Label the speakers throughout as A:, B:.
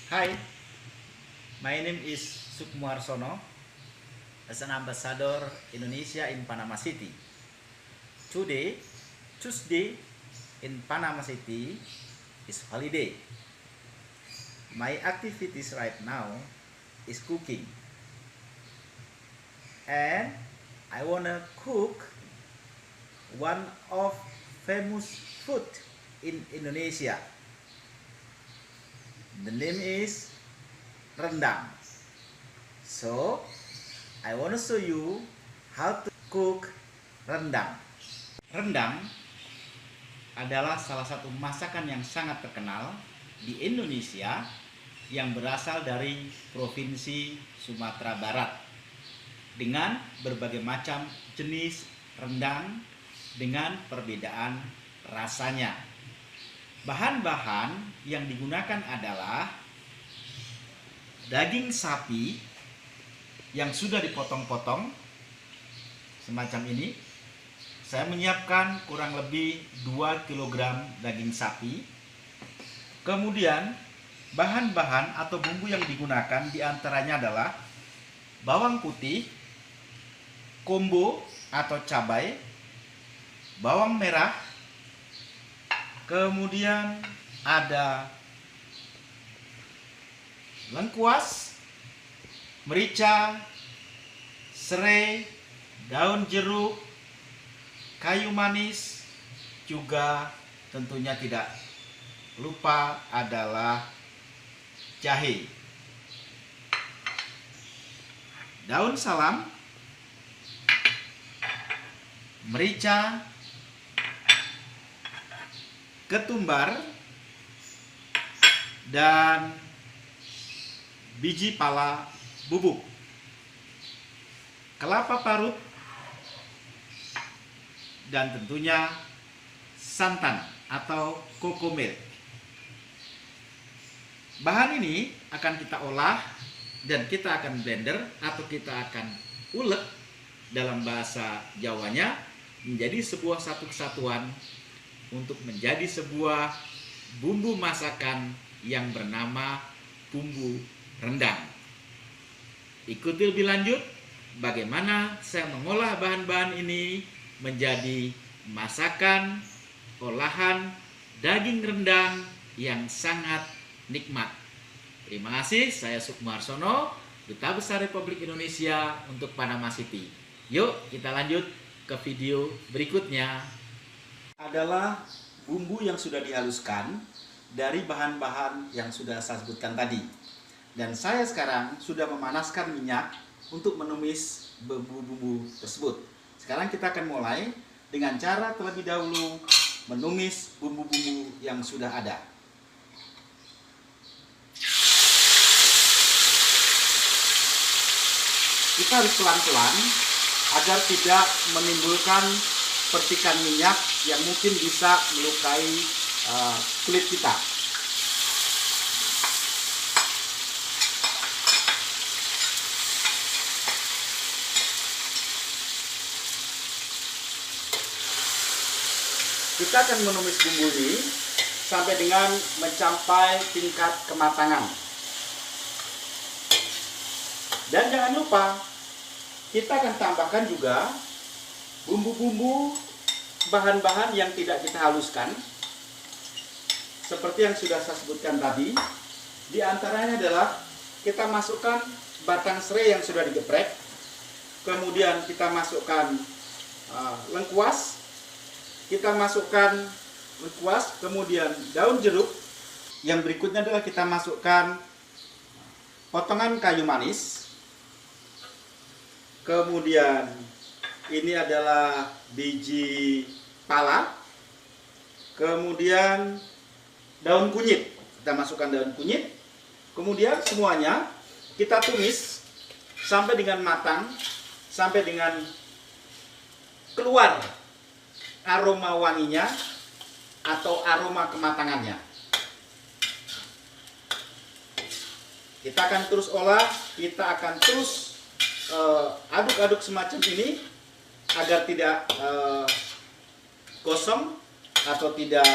A: Hi, my name is Sukmuarsono as an ambassador Indonesia in Panama City. Today, Tuesday in Panama City is holiday. My activities right now is cooking. And I wanna cook one of famous food in Indonesia. The name is rendang. So, I want to show you how to cook rendang. Rendang adalah salah satu masakan yang sangat terkenal di Indonesia yang berasal dari Provinsi Sumatera Barat dengan berbagai macam jenis rendang dengan perbedaan rasanya. Bahan-bahan yang digunakan adalah daging sapi yang sudah dipotong-potong semacam ini. Saya menyiapkan kurang lebih 2 kg daging sapi. Kemudian bahan-bahan atau bumbu yang digunakan diantaranya adalah bawang putih, kombo atau cabai, bawang merah, kemudian ada lengkuas, merica, serai, daun jeruk, kayu manis, juga tentunya tidak lupa adalah jahe, daun salam, merica, ketumbar, dan biji pala bubuk, kelapa parut, dan tentunya santan atau cocoa milk. Bahan ini akan kita olah dan kita akan blender atau kita akan ulek dalam bahasa Jawanya menjadi sebuah satu kesatuan untuk menjadi sebuah bumbu masakan yang bernama bumbu rendang. Ikuti lebih lanjut bagaimana saya mengolah bahan-bahan ini menjadi masakan olahan daging rendang yang sangat nikmat. Terima kasih, saya Sukmuarsono, Duta Besar Republik Indonesia untuk Panama City. Yuk kita lanjut ke video berikutnya. Adalah bumbu yang sudah dihaluskan dari bahan-bahan yang sudah saya sebutkan tadi. Dan saya sekarang sudah memanaskan minyak untuk menumis bumbu-bumbu tersebut. Sekarang kita akan mulai dengan cara terlebih dahulu menumis bumbu-bumbu yang sudah ada. Kita harus pelan-pelan agar tidak menimbulkan percikan minyak yang mungkin bisa melukai kulit kita. Kita akan menumis bumbu ini sampai dengan mencapai tingkat kematangan. Dan jangan lupa, kita akan tambahkan juga bumbu-bumbu bahan-bahan yang tidak kita haluskan seperti yang sudah saya sebutkan tadi. Di antaranya adalah kita masukkan batang serai yang sudah digeprek, kemudian kita masukkan lengkuas, kemudian daun jeruk. Yang berikutnya adalah kita masukkan potongan kayu manis, kemudian ini adalah biji pala, kemudian daun kunyit. Kita masukkan daun kunyit, kemudian semuanya kita tumis sampai dengan matang, sampai dengan keluar aroma wanginya atau aroma kematangannya. Kita akan terus olah, kita akan terus aduk-aduk semacam ini agar tidak gosong atau tidak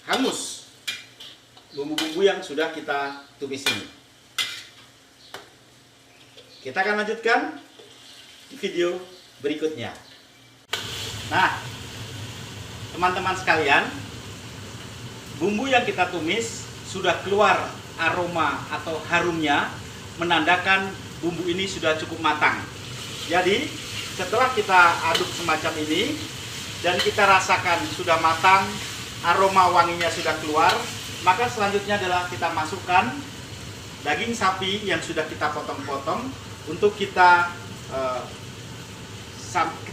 A: hangus. bumbu-bumbu yang sudah kita tumis ini. Kita akan lanjutkan di video berikutnya. Nah, teman-teman sekalian, bumbu yang kita tumis sudah keluar aroma atau harumnya, menandakan bumbu ini sudah cukup matang. Jadi setelah kita aduk semacam ini dan kita rasakan sudah matang, aroma wanginya sudah keluar, maka selanjutnya adalah kita masukkan daging sapi yang sudah kita potong-potong untuk kita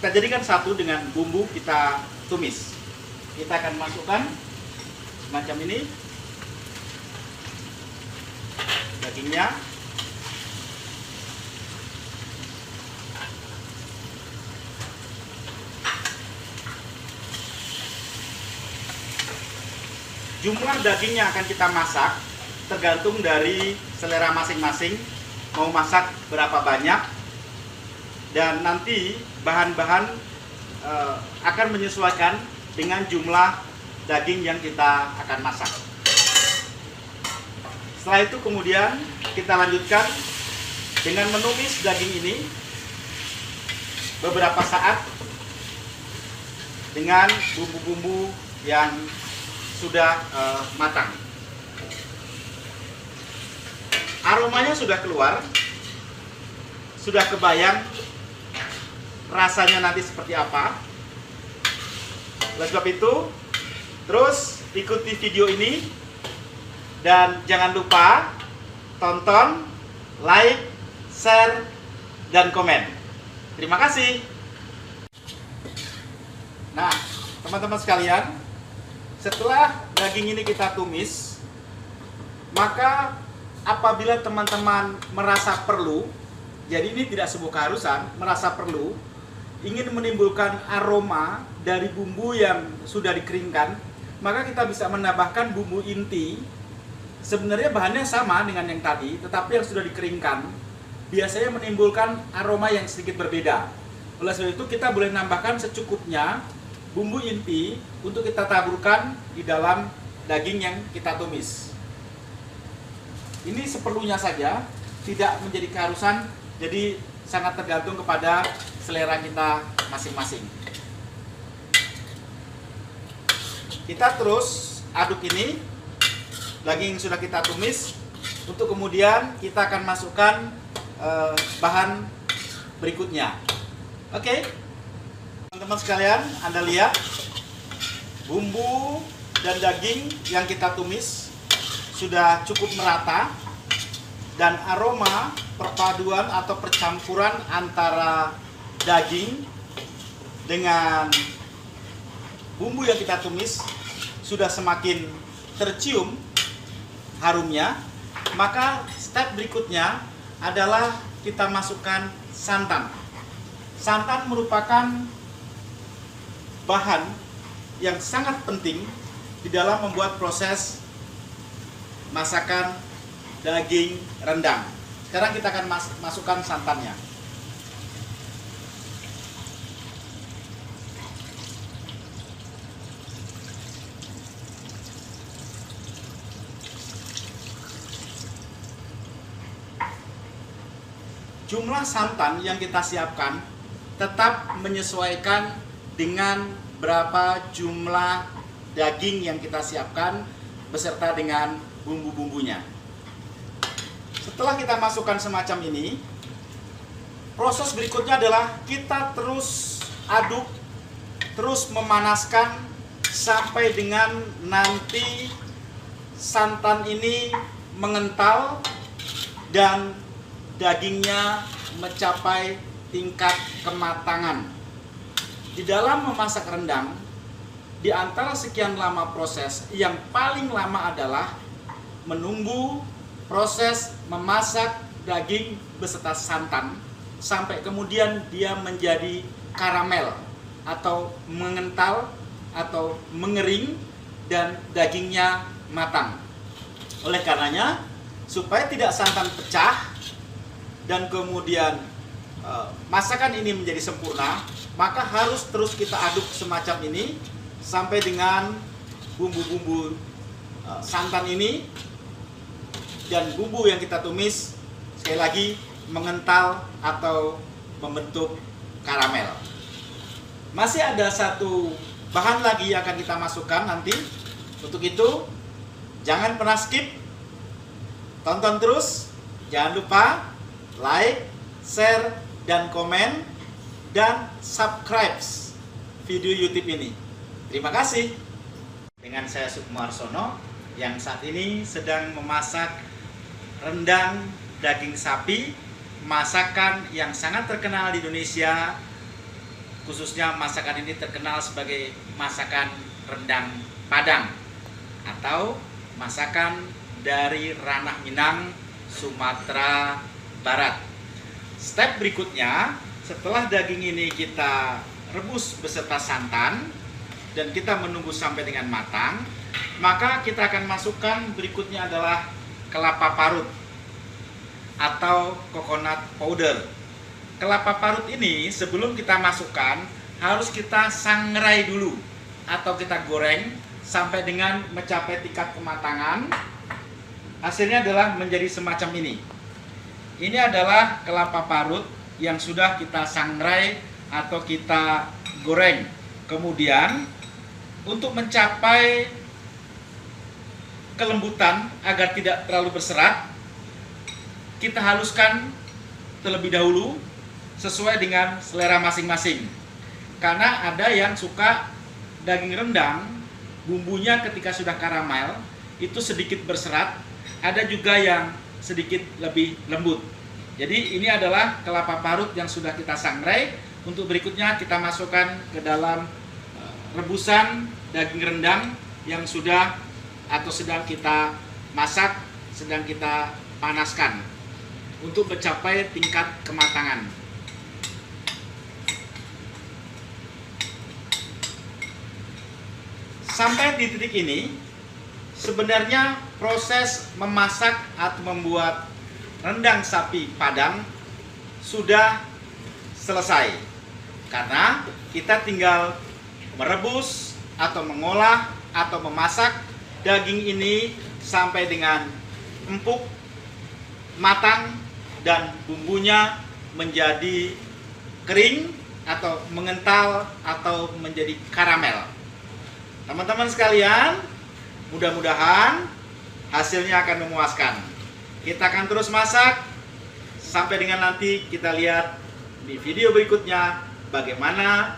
A: jadikan satu dengan bumbu kita tumis. Kita akan masukkan semacam ini dagingnya. Jumlah daging yang akan kita masak tergantung dari selera masing-masing, mau masak berapa banyak, dan nanti bahan-bahan akan menyesuaikan dengan jumlah daging yang kita akan masak. Setelah itu kemudian kita lanjutkan dengan menumis daging ini beberapa saat dengan bumbu-bumbu yang sudah matang. Aromanya sudah keluar, sudah kebayang rasanya nanti seperti apa. Oleh sebab itu, terus ikuti video ini dan jangan lupa tonton, like, share, dan komen. Terima kasih. Nah, teman-teman sekalian, setelah daging ini kita tumis, maka apabila teman-teman merasa perlu, jadi ini tidak sebuah keharusan, merasa perlu, ingin menimbulkan aroma dari bumbu yang sudah dikeringkan, maka kita bisa menambahkan bumbu inti. Sebenarnya bahannya sama dengan yang tadi, tetapi yang sudah dikeringkan biasanya menimbulkan aroma yang sedikit berbeda. Oleh sebab itu kita boleh nambahkan secukupnya bumbu inti untuk kita taburkan di dalam daging yang kita tumis. Ini seperlunya saja, tidak menjadi keharusan, jadi sangat tergantung kepada selera kita masing-masing. Kita terus aduk ini, daging yang sudah kita tumis, untuk kemudian kita akan masukkan bahan berikutnya. Oke. Teman-teman sekalian, Anda lihat bumbu dan daging yang kita tumis sudah cukup merata, dan aroma perpaduan atau percampuran antara daging dengan bumbu yang kita tumis sudah semakin tercium harumnya. Maka step berikutnya adalah kita masukkan santan. Santan merupakan bahan yang sangat penting di dalam membuat proses masakan daging rendang. Sekarang kita akan masukkan santannya. Jumlah santan yang kita siapkan tetap menyesuaikan dengan berapa jumlah daging yang kita siapkan beserta dengan bumbu-bumbunya. Setelah kita masukkan semacam ini, proses berikutnya adalah kita terus aduk, terus memanaskan sampai dengan nanti santan ini mengental dan dagingnya mencapai tingkat kematangan. Di dalam memasak rendang, di antara sekian lama proses, yang paling lama adalah menunggu proses memasak daging beserta santan sampai kemudian dia menjadi karamel atau mengental atau mengering dan dagingnya matang. Oleh karenanya, supaya tidak santan pecah dan kemudian masakan ini menjadi sempurna, maka harus terus kita aduk semacam ini sampai dengan bumbu-bumbu santan ini dan bumbu yang kita tumis sekali lagi mengental atau membentuk karamel. Masih ada satu bahan lagi yang akan kita masukkan nanti. Untuk itu jangan pernah skip, tonton terus. Jangan lupa like, share, dan komen, dan subscribe video YouTube ini. Terima kasih. Dengan saya Sukmarsono yang saat ini sedang memasak rendang daging sapi, masakan yang sangat terkenal di Indonesia. Khususnya masakan ini terkenal sebagai masakan rendang Padang atau masakan dari ranah Minang, Sumatera Barat. Step berikutnya, setelah daging ini kita rebus beserta santan dan kita menunggu sampai dengan matang, maka kita akan masukkan berikutnya adalah kelapa parut atau coconut powder. Kelapa parut ini sebelum kita masukkan harus kita sangrai dulu atau kita goreng sampai dengan mencapai tingkat kematangan. Hasilnya adalah menjadi semacam ini. Ini adalah kelapa parut yang sudah kita sangrai atau kita goreng. Kemudian untuk mencapai kelembutan agar tidak terlalu berserat, kita haluskan terlebih dahulu sesuai dengan selera masing-masing. Karena ada yang suka daging rendang bumbunya ketika sudah karamel itu sedikit berserat, ada juga yang sedikit lebih lembut. Jadi ini adalah kelapa parut yang sudah kita sangrai. Untuk berikutnya kita masukkan ke dalam rebusan daging rendang yang sudah atau sedang kita masak, sedang kita panaskan untuk mencapai tingkat kematangan. Sampai di titik ini, sebenarnya proses memasak atau membuat rendang sapi Padang sudah selesai. Karena kita tinggal merebus atau mengolah atau memasak daging ini sampai dengan empuk, matang, dan bumbunya menjadi kering atau mengental atau menjadi karamel. Teman-teman sekalian, mudah-mudahan hasilnya akan memuaskan. Kita akan terus masak sampai dengan nanti kita lihat di video berikutnya bagaimana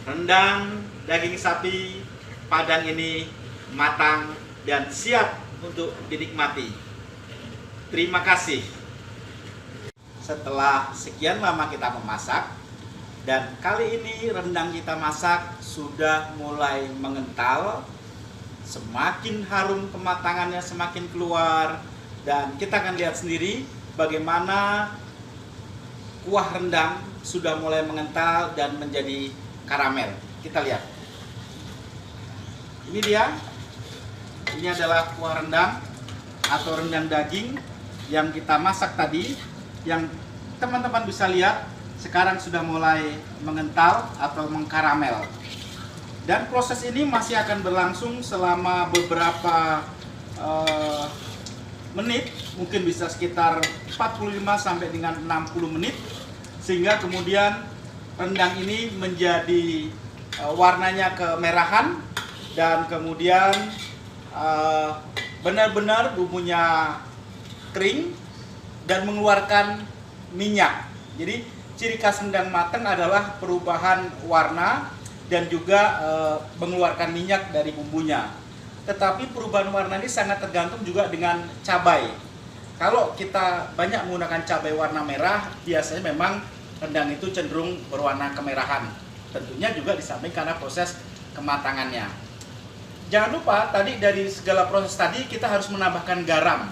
A: rendang daging sapi Padang ini matang dan siap untuk dinikmati. Terima kasih. Setelah sekian lama kita memasak, dan kali ini rendang kita masak sudah mulai mengental, semakin harum kematangannya semakin keluar, dan kita akan lihat sendiri bagaimana kuah rendang sudah mulai mengental dan menjadi karamel. Kita lihat. Ini dia. Ini adalah kuah rendang atau rendang daging yang kita masak tadi, yang teman-teman bisa lihat sekarang sudah mulai mengental atau mengkaramel. Dan proses ini masih akan berlangsung selama beberapa menit, mungkin bisa sekitar 45 sampai dengan 60 menit, sehingga kemudian rendang ini menjadi warnanya kemerahan dan kemudian benar-benar bumbunya kering dan mengeluarkan minyak. Jadi ciri khas rendang matang adalah perubahan warna dan juga mengeluarkan minyak dari bumbunya. Tetapi perubahan warna ini sangat tergantung juga dengan cabai. Kalau kita banyak menggunakan cabai warna merah, biasanya memang rendang itu cenderung berwarna kemerahan. Tentunya juga disamping karena proses kematangannya. Jangan lupa tadi dari segala proses tadi kita harus menambahkan garam.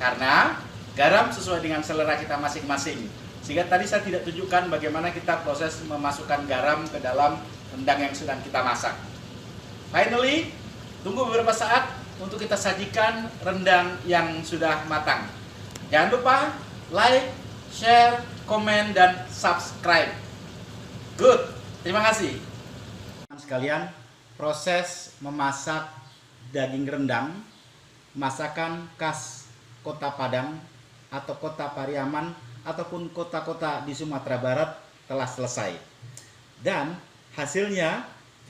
A: Karena garam sesuai dengan selera kita masing-masing. Sehingga tadi saya tidak tunjukkan bagaimana kita proses memasukkan garam ke dalam rendang yang sedang kita masak. Finally, tunggu beberapa saat untuk kita sajikan rendang yang sudah matang. Jangan lupa like, share, komen, dan subscribe. Good, terima kasih. Sekalian, proses memasak daging rendang masakan khas Kota Padang atau Kota Pariaman ataupun kota-kota di Sumatera Barat telah selesai. Dan hasilnya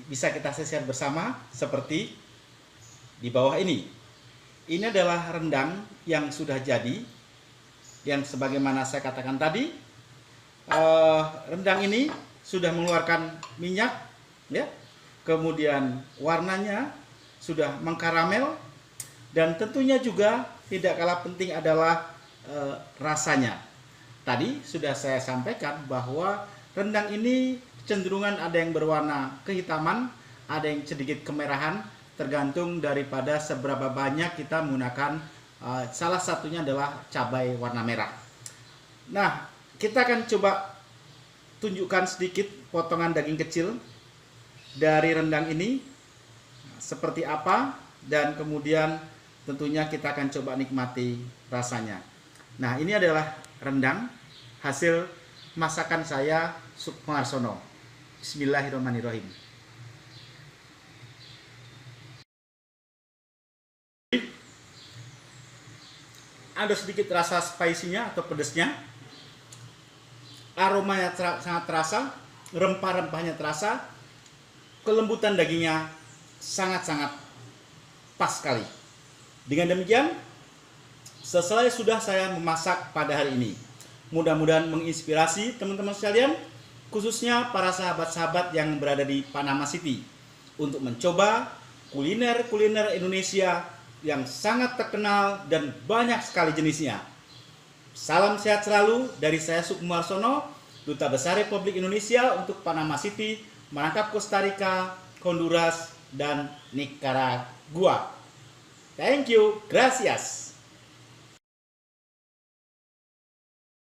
A: bisa kita share bersama seperti di bawah ini. Ini adalah rendang yang sudah jadi, yang sebagaimana saya katakan tadi, rendang ini sudah mengeluarkan minyak, ya. Kemudian warnanya sudah mengkaramel, dan tentunya juga tidak kalah penting adalah rasanya. Tadi sudah saya sampaikan bahwa rendang ini cenderungan ada yang berwarna kehitaman, ada yang sedikit kemerahan, tergantung daripada seberapa banyak kita menggunakan, salah satunya adalah cabai warna merah. Nah, kita akan coba tunjukkan sedikit potongan daging kecil dari rendang ini seperti apa, dan kemudian tentunya kita akan coba nikmati rasanya. Nah, ini adalah rendang hasil masakan saya, Sukmarsono. Bismillahirrahmanirrahim. Ada sedikit rasa spicy-nya atau pedasnya. Aromanya sangat terasa, rempah-rempahnya terasa, kelembutan dagingnya sangat-sangat pas sekali. Dengan demikian, selesai sudah saya memasak pada hari ini. Mudah-mudahan menginspirasi teman-teman sekalian, khususnya para sahabat-sahabat yang berada di Panama City, untuk mencoba kuliner-kuliner Indonesia yang sangat terkenal dan banyak sekali jenisnya. Salam sehat selalu dari saya, Sukmarsono, Duta Besar Republik Indonesia untuk Panama City, merangkap Costa Rica, Honduras, dan Nicaragua. Thank you, gracias.